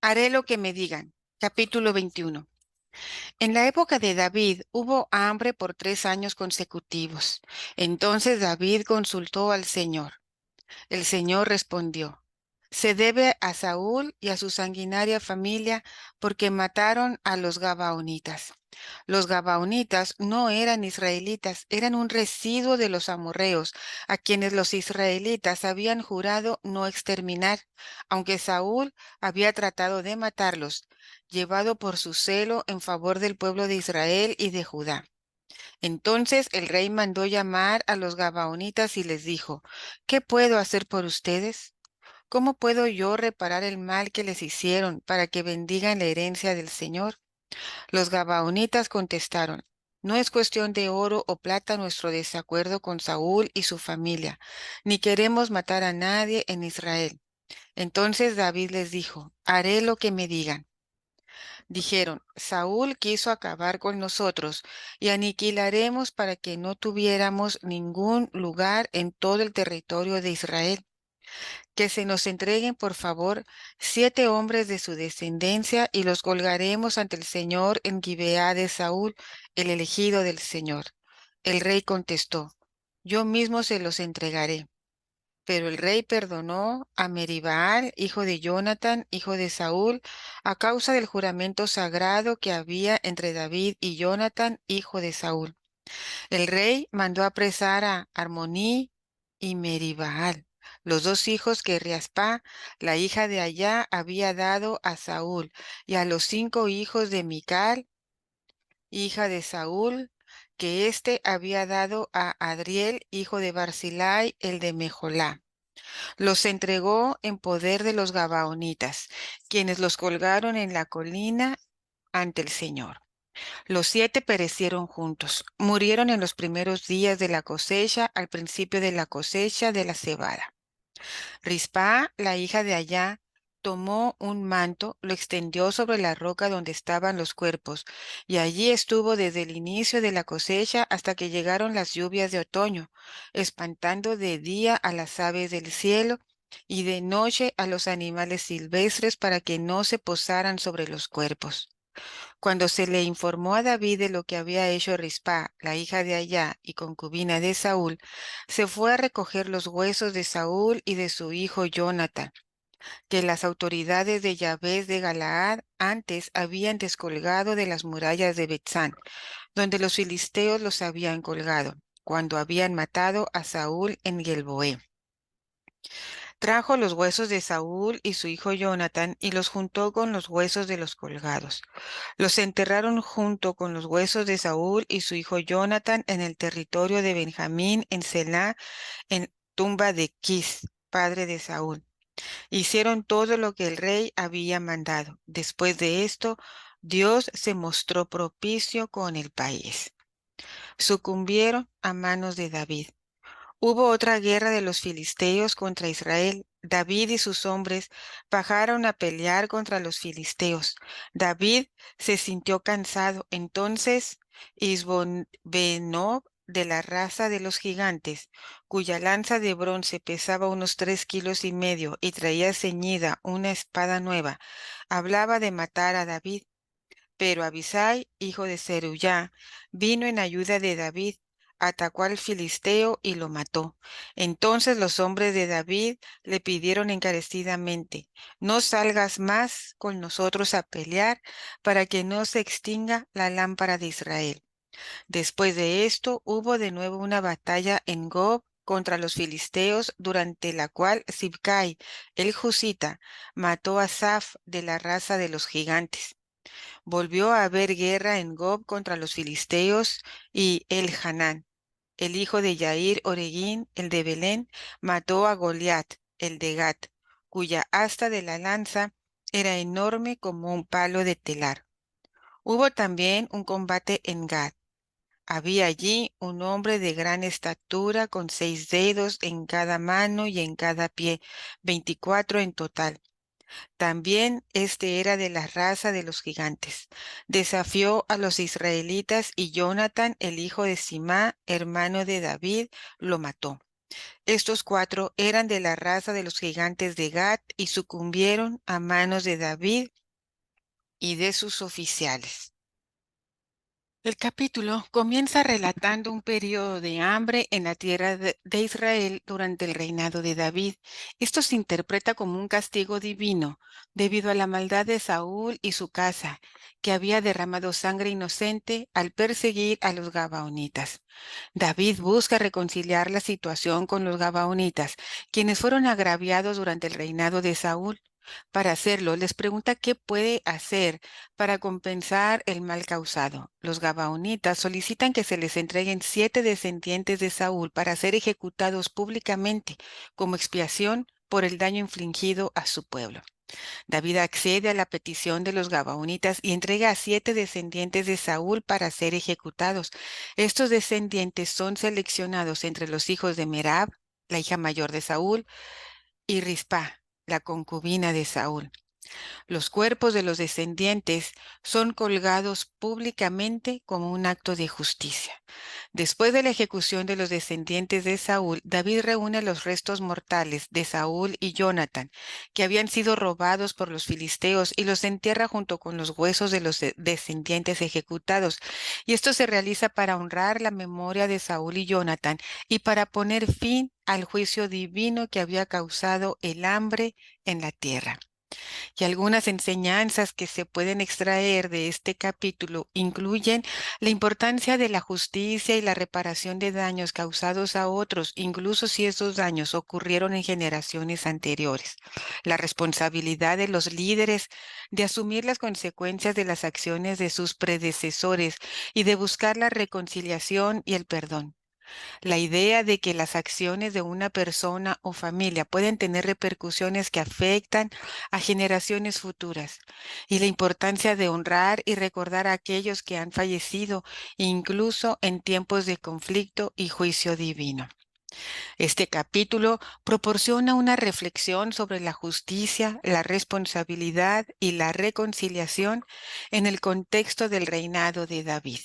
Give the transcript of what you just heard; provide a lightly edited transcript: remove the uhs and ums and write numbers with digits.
Haré lo que me digan. Capítulo 21. En la época de David hubo hambre por 3 años consecutivos. Entonces David consultó al Señor. El Señor respondió: Se debe a Saúl y a su sanguinaria familia porque mataron a los Gabaonitas. Los Gabaonitas no eran israelitas, eran un residuo de los amorreos, a quienes los israelitas habían jurado no exterminar, aunque Saúl había tratado de matarlos, llevado por su celo en favor del pueblo de Israel y de Judá. Entonces el rey mandó llamar a los Gabaonitas y les dijo: ¿Qué puedo hacer por ustedes? ¿Cómo puedo yo reparar el mal que les hicieron para que bendigan la herencia del Señor? Los Gabaonitas contestaron: No es cuestión de oro o plata nuestro desacuerdo con Saúl y su familia, ni queremos matar a nadie en Israel. Entonces David les dijo: Haré lo que me digan. Dijeron: Saúl quiso acabar con nosotros y aniquilaremos para que no tuviéramos ningún lugar en todo el territorio de Israel. Que se nos entreguen, por favor, 7 hombres de su descendencia y los colgaremos ante el Señor en Gibeá de Saúl, el elegido del Señor. El rey contestó: Yo mismo se los entregaré. Pero el rey perdonó a Meribaal, hijo de Jonatán, hijo de Saúl, a causa del juramento sagrado que había entre David y Jonatán, hijo de Saúl. El rey mandó apresar a Armoní y Meribaal, los dos hijos que Riaspa, la hija de Ayá, había dado a Saúl, y a los 5 hijos de Mical, hija de Saúl, que éste había dado a Adriel, hijo de Barzilai, el de Mejolá. Los entregó en poder de los Gabaonitas, quienes los colgaron en la colina ante el Señor. Los 7 perecieron juntos, murieron en los primeros días de la cosecha, al principio de la cosecha de la cebada. Rispa, la hija de Ayá, tomó un manto, lo extendió sobre la roca donde estaban los cuerpos, y allí estuvo desde el inicio de la cosecha hasta que llegaron las lluvias de otoño, espantando de día a las aves del cielo y de noche a los animales silvestres para que no se posaran sobre los cuerpos. Cuando se le informó a David de lo que había hecho Rispa, la hija de Ayá y concubina de Saúl, se fue a recoger los huesos de Saúl y de su hijo Jonatán, que las autoridades de Yabes de Galaad antes habían descolgado de las murallas de Betzán, donde los filisteos los habían colgado, cuando habían matado a Saúl en Gelboé. Trajo los huesos de Saúl y su hijo Jonatán y los juntó con los huesos de los colgados. Los enterraron junto con los huesos de Saúl y su hijo Jonatán en el territorio de Benjamín, en Selá, en tumba de Quis, padre de Saúl. Hicieron todo lo que el rey había mandado. Después de esto, Dios se mostró propicio con el país. Sucumbieron a manos de David. Hubo otra guerra de los filisteos contra Israel. David y sus hombres bajaron a pelear contra los filisteos. David se sintió cansado. Entonces Isbon-Benob, de la raza de los gigantes, cuya lanza de bronce pesaba unos 3,5 kilos y traía ceñida una espada nueva, hablaba de matar a David. Pero Abisai, hijo de Zerullá, vino en ayuda de David, atacó al filisteo y lo mató. Entonces los hombres de David le pidieron encarecidamente: No salgas más con nosotros a pelear para que no se extinga la lámpara de Israel. Después de esto hubo de nuevo una batalla en Gob contra los filisteos, durante la cual Sibcai, el jusita, mató a Saf, de la raza de los gigantes. Volvió a haber guerra en Gob contra los filisteos, y Elhanán, el hijo de Yair Oreguín, el de Belén, mató a Goliat, el de Gat, cuya asta de la lanza era enorme como un palo de telar. Hubo también un combate en Gad. Había allí un hombre de gran estatura con 6 dedos en cada mano y en cada pie, 24 en total. También este era de la raza de los gigantes. Desafió a los israelitas y Jonatán, el hijo de Simá, hermano de David, lo mató. Estos cuatro eran de la raza de los gigantes de Gat y sucumbieron a manos de David y de sus oficiales. El capítulo comienza relatando un periodo de hambre en la tierra de Israel durante el reinado de David. Esto se interpreta como un castigo divino debido a la maldad de Saúl y su casa, que había derramado sangre inocente al perseguir a los gabaonitas. David busca reconciliar la situación con los gabaonitas, quienes fueron agraviados durante el reinado de Saúl. Para hacerlo, les pregunta qué puede hacer para compensar el mal causado. Los gabaonitas solicitan que se les entreguen 7 descendientes de Saúl para ser ejecutados públicamente como expiación por el daño infligido a su pueblo. David accede a la petición de los gabaonitas y entrega a 7 descendientes de Saúl para ser ejecutados. Estos descendientes son seleccionados entre los hijos de Merab, la hija mayor de Saúl, y Rispa, la concubina de Saúl. Los cuerpos de los descendientes son colgados públicamente como un acto de justicia. Después de la ejecución de los descendientes de Saúl, David reúne los restos mortales de Saúl y Jonathan, que habían sido robados por los filisteos, y los entierra junto con los huesos de los descendientes ejecutados. Y esto se realiza para honrar la memoria de Saúl y Jonathan y para poner fin al juicio divino que había causado el hambre en la tierra. Y algunas enseñanzas que se pueden extraer de este capítulo incluyen la importancia de la justicia y la reparación de daños causados a otros, incluso si esos daños ocurrieron en generaciones anteriores. La responsabilidad de los líderes de asumir las consecuencias de las acciones de sus predecesores y de buscar la reconciliación y el perdón. La idea de que las acciones de una persona o familia pueden tener repercusiones que afectan a generaciones futuras, y la importancia de honrar y recordar a aquellos que han fallecido, incluso en tiempos de conflicto y juicio divino. Este capítulo proporciona una reflexión sobre la justicia, la responsabilidad y la reconciliación en el contexto del reinado de David.